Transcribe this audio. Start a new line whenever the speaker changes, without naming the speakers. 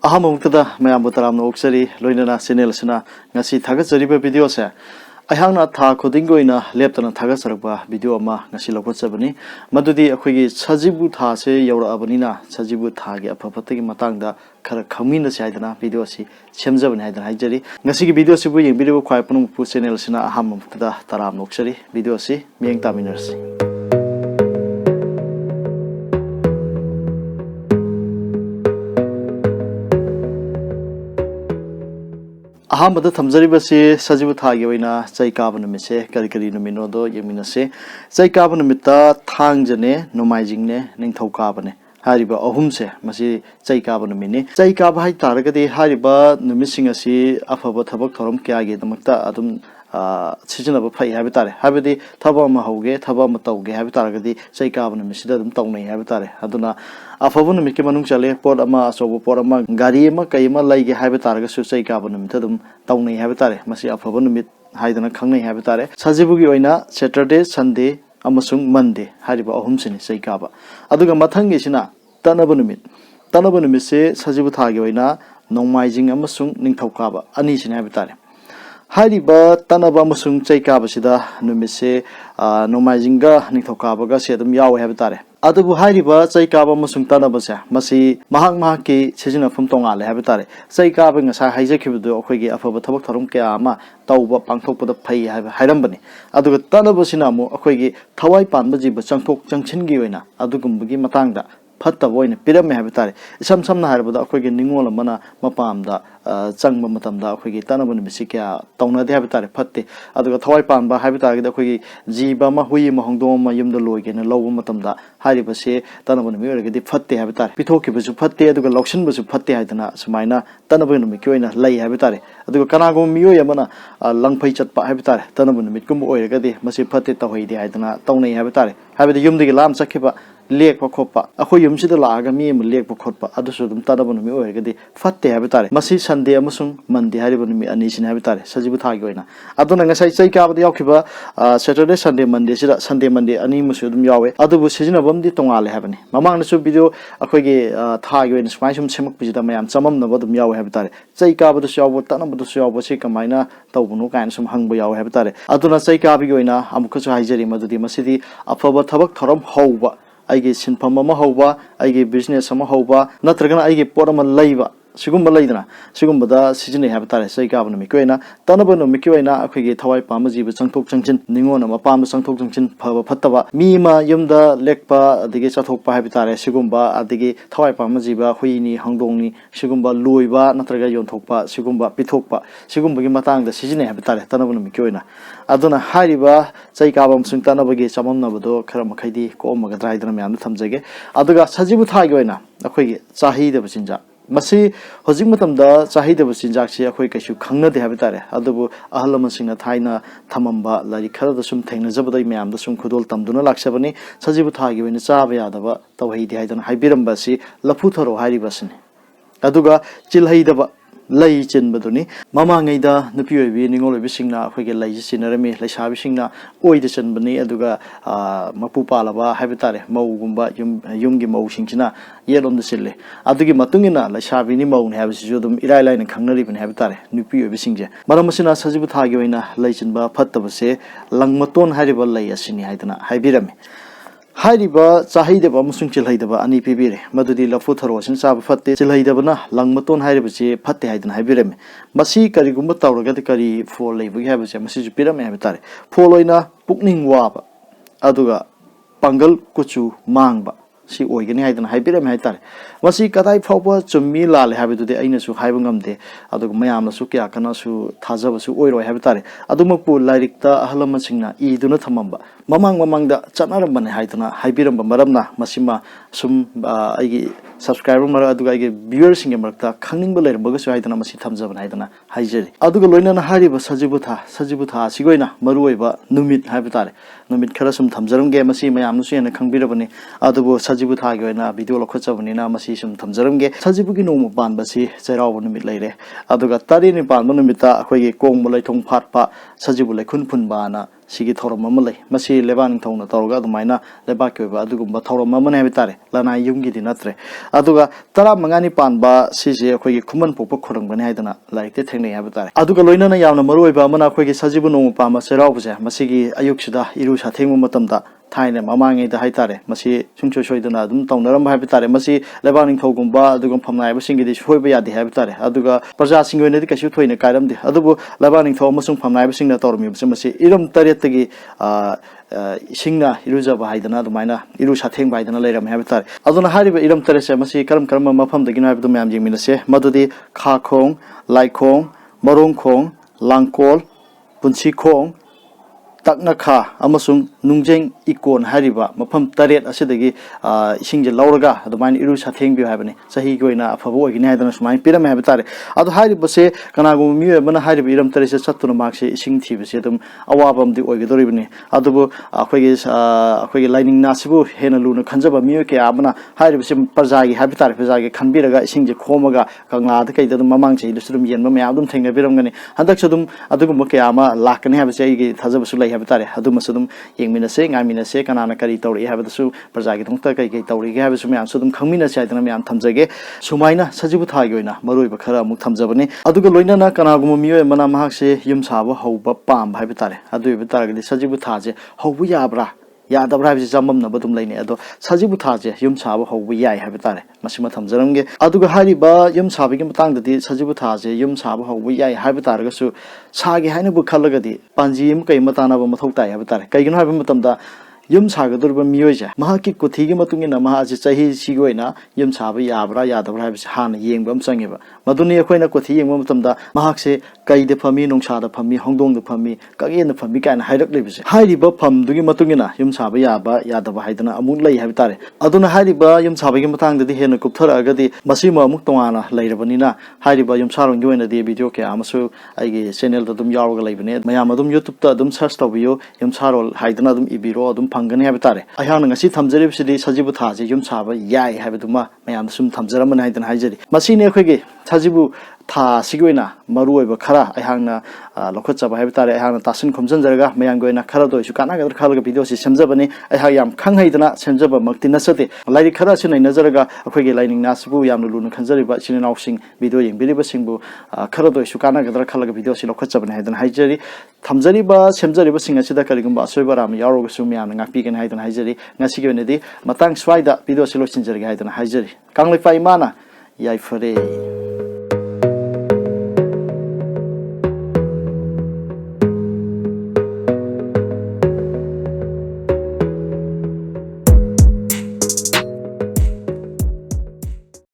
Ahamuktada mayambu taramna oksari loinana channel sina ngasi thagatsariba video se aihangna tha khodingoina leptana thagatsarba video ama ngasi lokochabani madudi akhoigi sajibu tha se yaura abanina sajibu tha ge apapatagi matangda khara khamina saidana video si semjabani haidana haijari ngasi gi video si bu yengbiru khwai panu pu channel sina ahamuktada taramna oksari video si miyeng taminarsi Ahamada thamjaribasi sajibu thagi oina chaikaba numise kari numino do yeminase chaikaba numita thangjane nomaijingne ningthaukabane hariba ahumse masi chaikaba numini chaikaba hai taragadi hariba numising asi afaba thabak thorom kyage damakta adum sijanaba phai habi tare habidi thaba ma hoge thaba ma tauge habi taragadi chaikaba numisida adum taunai habi tare aduna afaba numike manung chale pod ama asobo pod ama gari ama kaima laige habi taraga su chaikaba numita adum taunai habi tare masi afaba numit haidana khangnai habi tare sajibugi oina Saturday Sunday amasung Monday hariba ahumsini chaikaba aduga mathangi sina tanaba numit se sajibu thagi oina nongmaijing amasung ningthaukaba ani sini habi tare hariba tanaba amasung chaikaba sida numise nongmaijinga ningthaukaba ga se adum yawe habi tare adubu hariba chaikaba amasung tanaba se masi mahak ki sejina phum tongale habi tare chaikaba ngasa haijakhibudu akhoigi afaba thabak tharum kya ama tauba pangthokpada phai hairambani aduga tanaba sina mu akhoigi thawai panba jiba changthok changchingi oina adugumbagi matangda fatta boina pirame habi tare isam samna haribada akhoigi ningol mana mapamda changba matamda akhoigi tanaba nimisi kya taunade habi tare fatte aduga thawai panba habi tare da akhoigi jiba ma hui ma hongdom ma yumda loigena lawba matamda haribase tanaba nimi oragadi fatte habi tare pithokibasu fatte aduga lokshinbasu fatte haidana sumaina tanaba nimi kyoina lai habi tare aduga kanagom miyo yamana langphai chatpa habi tare tanaba nimi kum oragadi masi fatte tawhidi haidana taunai habi tare habida yumdigi lam sakhiba lekpa khoppa akhoi yumsida laaga mi am lekpa khotpa adusu dum tanaba numi oragadi fatte habi tare masi Sunday amasung Monday hariba numi ani sin habi tare sajibu thagi oina aduna ngasai chaikaba yaukhiba Saturday Sunday Monday sida Sunday Monday ani musu dum yawe adubu sejinabam di tongale habani mamang nasu video akhoigi thagi oina smai sum semak bijida mayam chamam naba dum yawe habi tare chaikaba du yawo tanaba du yawo se kamaina tawbunu kain sum hangba yawe habi tare aduna chaikaba gi oina amukasu haijari madudi masidi afaba thabak thorom hauba aige sinfam ama hauba aige business ama hauba natragana aige por ama laiba sigumba laidana sigumbada sijine habi tare chaikaba numi koina tanaba numi koina akhige thawai pama jiba changthok changchin ningon ama pama changthok changchin phaba phattaba mi ma yumda lekpa adige chathokpa habi tare sigumba adige thawai pama jiba huini hangdongni sigumba loiba natraga yonthokpa sigumba pithokpa sigumba gi matangda sijine habi tare tanaba numi koina aduna hariba chaikaba amsung tanaba gi chamamnabado khara makhaidi ko maga draidana myam thamjage aduga sajibu thagi oina akhige chahi de bachinja masi hojik matamda chahi de bachinja si akhoi kaisu khangna de habi tare adubu ahalama singna thaina thamamba lari khara da sum thengna jabadai myam da sum khudol tamduna laksabani sajibu thagi oina chaba yadaba tawhei de haidana haibiramba si lafu tharo haribasini aduga chilhei daba lai chenbaduni mamangaida nupi oibi ningol oibi singna akhoi ge lai sinarami laisabi singna oide chenbani aduga mapu palaba haibitare maugumba yumgi mau singchina yelom de sille adugi matungina laisabi ni mau ne habisi jodum irai lai na khangnari bin haibitare nupi oibi singje maramasina sajibu thagi oina lai chenba phattabase langmaton hariba lai asini haidana haibirami hariba chahaidaba amusung chilhaidaba ani pibire madudi lafu tharo sin chaba fatte chilhaidabana langmaton haribachi fatte haidana haibireme masi karigumba tawragadi kari fol leibagi habache masi ju pirame habitare foloina pukning waba aduga pangal kuchu mangba si oigani haidana haibirame haitare masi kadai phawba chummi lale habidudi aina su haibangamde aduga mayamna su kya kana su thajaba su oiroi habitare adumakpu lairikta ahalama singna iduna thamamba mamangda chanarambane haidana haibiramba maramna masima sum aigi subscriber mara aduga aigi viewers singe marakta khangning leiramba su haidana masi thamjabana haidana haijari aduga loinana hariba sajibu tha sigoina maruoiba numit habitare numit khara sum thamjaramge masi mayamnu su yana khangbirabani adubu sajibu thagi oina video lokhochabani na masi sum thamjaramge sajibugi nomu banbasi chairaw numit leire aduga tari ni banba numita akhoi ge kong mulai thong phatpa sajibu lekhun phunba na sigi thoram amalai masi leban thongna tawga dumaina leba kyoba adugumba thoram amane habitare lana yumgi dinatre aduga tara mangani panba sije akhoi khuman popa khurang bani haidana laikte thengnei habitare aduga loina na yamna maruiba amana akhoi sajibu nong pama serau buje masigi ayuksida iru sa thengmu matamda thaine mamangi da haitare masi sungcho soidana adum tawnaram habitare masi leban thogumba adugum phamnai basingi di soiba yadi habitare aduga praja singone di kasu thoine kairam di adubu leban thog masung phamnai basingna tormi masi iram taretagi singna irujaba haidana dumaina iru satheng baidana leiram habitare aduna hariba iram tarese masi karam karam mafam dagina habdu mayam jingminase madudi kha khong lai khong marong khong langkol punsi khong takna kha amasung nungjeng ikon hariba mafam taret asidagi isingje lauraga adumain iru satheng bi habani sahi goina afabo ogini haidana sumai piram habitare adu hariba se kanagu miye mana hariba iram tarese sattuna makse ising thibase dum awabam di ogidoribni adubu akhoi lining nasibu hena luna khanjaba miye ke amana hariba se parjagi habitare parjagi khanbiraga isingje khomaga kangla da kai dum mamang chei lusrum yenma mayam dum thengna biramgani handak sadum adugum ke ama lakani habase igi thajaba sulai habitare adu masudum yengminase ngaminase kanana kari tawri habadasu parjagi thongta kai kai tawri ge habasu mayam sudum khangminase aidana mayam thamjage sumaina sajibu thagi oina maroiba khara amuk thamjabani aduga loina na kanagum miyo mana mahakse yum saba hauba pam habitare adu bitaragdi sajibu thaje haubu yabra yadabra habise jamam na badum laine ado sajibu thaje yum saba haubu yai habitare masima thamjaramge aduga hariba yum sabigi matangdadi sajibu thaje yum saba haubu yai habitare gasu sage haina bu khalagadi panji im kai matana ba mathau tai habitare kaigino habi matamda yum sagadurba miyoja mahaki kuthigi matungina mahaji chahi sigoina yum saba yabra yadabra habise hana yengba amsangeba maduni akoina kuthi yengba matamda mahakse kaide phami nongsa phami hongdong da phami kagena phami kaina hairak lebise hairiba phamdugi matungina yum saba yaba yadaba haidana amuk lei habitare aduna hairiba yum saba gi matangdadi hena kupthara agadi masima amuk tongana leirabanina hairiba yum sarong gi oina de video ke amasu aigi channel da dum yawaga leibane mayam adum youtube ta dum search tabiyo yum sarol haidana dum ibiro adum phangani habitare ayang ngasi thamjari bisidi sajibu thaje yum saba yai habiduma mayam sum thamjaramana haidana haijari masine akhoi sajibu tha sigoina maruoiba khara ayangna lokhachaba habitare ayangna tasin khomjanjaraga mayanggoina khara do isu kana gadar khalaga video si semjabani ayha yam khanghaidana semjaba makti nasate lairi khara sinai nazaraga akhoige laining nasbu yamnu lunu khanjariba sininaw sing video yengbiriba singbu khara do isu kana gadar khalaga video si lokhachabani haidana haijari thamjariba semjariba singa sida karigumba asoibaram yaroga sumi yamna ngakpi kan haidana haijari ngasigi wenedi matang swaida video si lochinjarga haidana haijari kanglai pai mana yai fare